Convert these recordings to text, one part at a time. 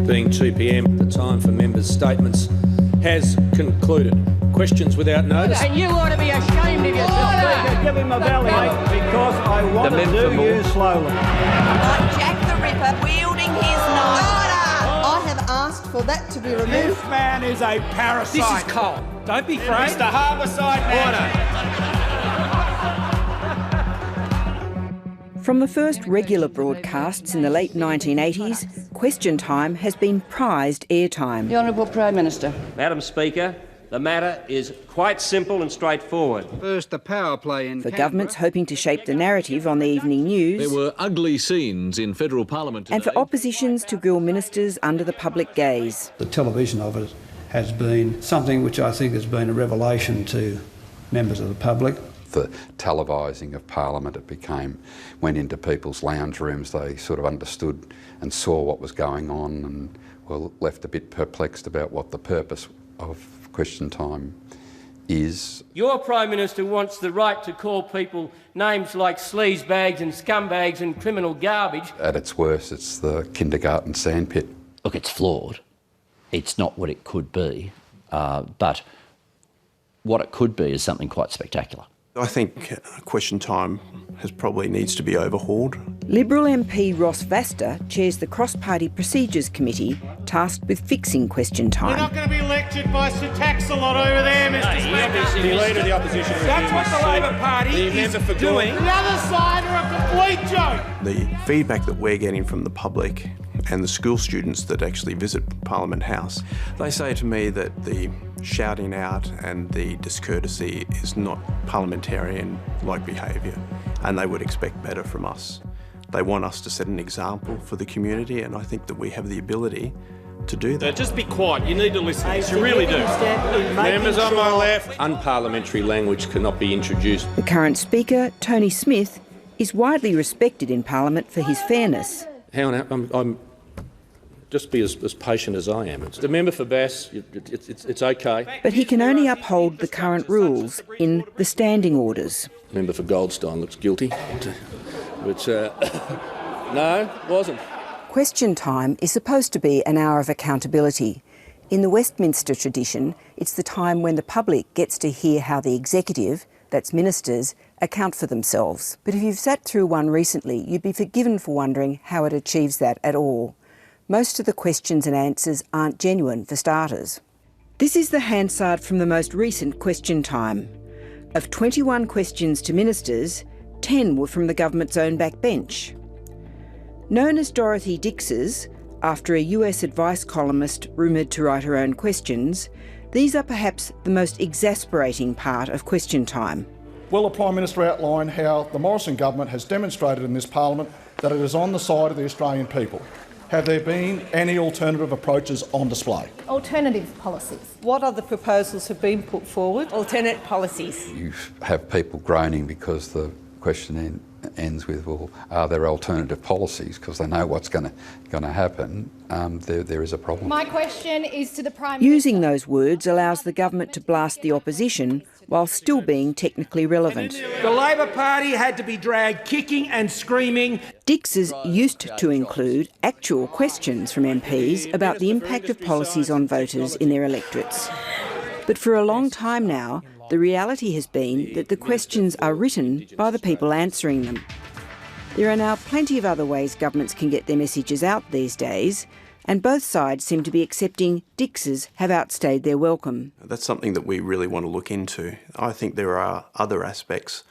Being 2 p.m, the time for members' statements has concluded. Questions without notice. And you ought to be ashamed of yourself. Give him a bellyache because I want to do you slowly. Like Jack the Ripper wielding his knife. I have asked for that to be removed. This man is a parasite. This is Cole. Don't be afraid. Mr. Harbourside man. From the first regular broadcasts in the late 1980s, Question Time has been prized airtime. The Honourable Prime Minister. Madam Speaker, the matter is quite simple and straightforward. First, the power play in For governments hoping to shape the narrative on the evening news. There were ugly scenes in federal parliament today. And for oppositions to grill ministers under the public gaze. The television of it has been something which I think has been a revelation to members of the public. The televising of Parliament, went into people's lounge rooms. They sort of understood and saw what was going on and were left a bit perplexed about what the purpose of Question Time is. Your Prime Minister wants the right to call people names like sleazebags and scumbags and criminal garbage. At its worst, it's the kindergarten sandpit. Look, it's flawed. It's not what it could be, but what it could be is something quite spectacular. I think Question Time probably needs to be overhauled. Liberal MP Ross Vasta chairs the Cross-Party Procedures Committee tasked with fixing Question Time. We're not going to be lectured by Sir Tax-a-lot over there, Mr Speaker. The Leader of the Opposition. That's what the Labor Party is doing. The other side are a complete joke. The feedback that we're getting from the public and the school students that actually visit Parliament House, they say to me that the shouting out and the discourtesy is not parliamentarian-like behaviour, and they would expect better from us. They want us to set an example for the community, and I think that we have the ability to do that. Just be quiet. You need to listen. You really do. Members on my left. Unparliamentary language cannot be introduced. The current Speaker, Tony Smith, is widely respected in Parliament for his fairness. Hang on, I'm just be as patient as I am. It's the member for Bass. It's okay. But he can only uphold the current rules in the standing orders. Member for Goldstein looks guilty, but no, wasn't. Question Time is supposed to be an hour of accountability. In the Westminster tradition, it's the time when the public gets to hear how the executive, that's ministers, account for themselves. But if you've sat through one recently, you'd be forgiven for wondering how it achieves that at all. Most of the questions and answers aren't genuine, for starters. This is the Hansard from the most recent Question Time. Of 21 questions to ministers, 10 were from the government's own backbench. Known as Dorothy Dix's, after a US advice columnist rumoured to write her own questions, these are perhaps the most exasperating part of Question Time. Will the Prime Minister outline how the Morrison government has demonstrated in this Parliament that it is on the side of the Australian people? Have there been any alternative approaches on display? Alternative policies. What other proposals have been put forward? Alternate policies. You have people groaning because the question ends with, well, are there alternative policies? Because they know what's going to happen. There is a problem. My question is to the Prime Minister. Using those words allows the government to blast the opposition while still being technically relevant. The Labor Party had to be dragged kicking and screaming. Dix's used to include actual questions from MPs about the impact of policies on voters in their electorates. But for a long time now, the reality has been that the questions are written by the people answering them. There are now plenty of other ways governments can get their messages out these days, and both sides seem to be accepting Dix's have outstayed their welcome. That's something that we really want to look into. I think there are other aspects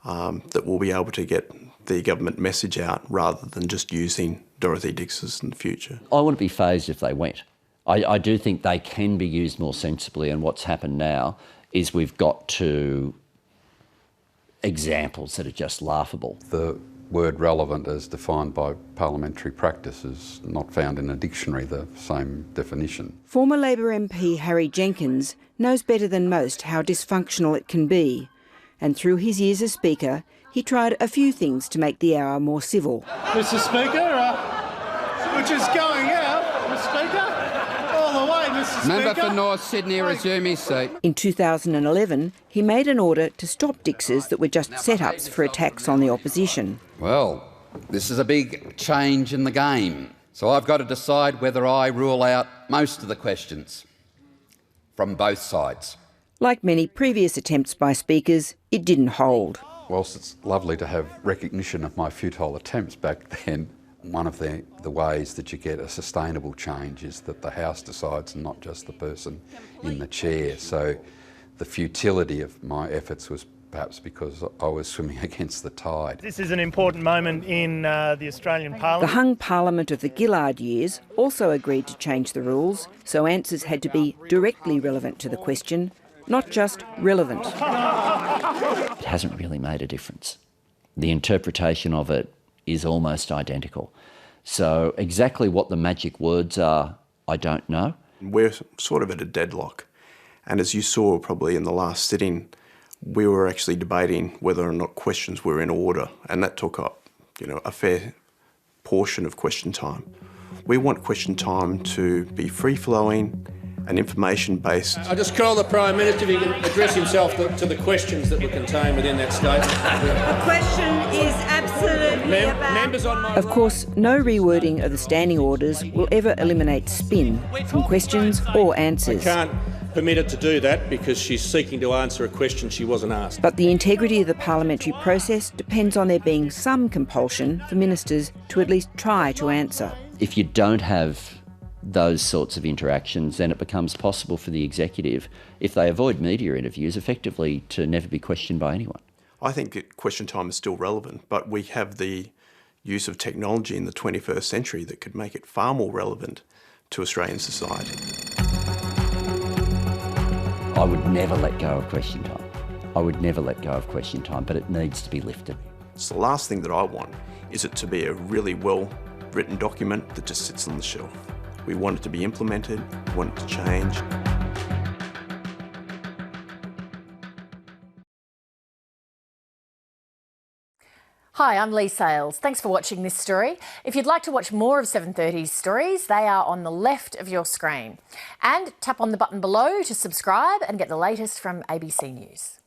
that will be able to get the government message out rather than just using Dorothy Dix's in the future. I wouldn't be fazed if they went. I do think they can be used more sensibly, and what's happened now is we've got to examples that are just laughable. The word relevant as defined by parliamentary practice is not found in a dictionary, the same definition. Former Labor MP Harry Jenkins knows better than most how dysfunctional it can be, and through his years as Speaker, he tried a few things to make the hour more civil. Mr Speaker, which is going out, Mr Speaker. All the way, Mr Speaker. Member for North Sydney, resume his seat. In 2011, he made an order to stop Dix's that were just set-ups for attacks on the opposition. Well, this is a big change in the game. So I've got to decide whether I rule out most of the questions from both sides. Like many previous attempts by speakers, it didn't hold. Whilst it's lovely to have recognition of my futile attempts back then, one of the ways that you get a sustainable change is that the House decides and not just the person in the chair. So the futility of my efforts was perhaps because I was swimming against the tide. This is an important moment in the Australian Parliament. The hung Parliament of the Gillard years also agreed to change the rules, so answers had to be directly relevant to the question, not just relevant. It hasn't really made a difference. The interpretation of it is almost identical. So exactly what the magic words are, I don't know. We're sort of at a deadlock. And as you saw probably in the last sitting, we were actually debating whether or not questions were in order, and that took up, a fair portion of question time. We want question time to be free-flowing and information-based. I just call the Prime Minister if he can address himself to the questions that were contained within that statement. The question is absolutely about... Members on my... Of course, no rewording of the standing orders will ever eliminate spin from questions or answers. I can't permit her to do that because she's seeking to answer a question she wasn't asked. But the integrity of the parliamentary process depends on there being some compulsion for ministers to at least try to answer. If you don't have those sorts of interactions, then it becomes possible for the executive, if they avoid media interviews, effectively to never be questioned by anyone. I think that question time is still relevant, but we have the use of technology in the 21st century that could make it far more relevant to Australian society. I would never let go of question time. I would never let go of question time, but it needs to be lifted. So the last thing that I want is it to be a really well-written document that just sits on the shelf. We want it to be implemented, we want it to change. Hi, I'm Lee Sales. Thanks for watching this story. If you'd like to watch more of 7:30's stories, they are on the left of your screen. And tap on the button below to subscribe and get the latest from ABC News.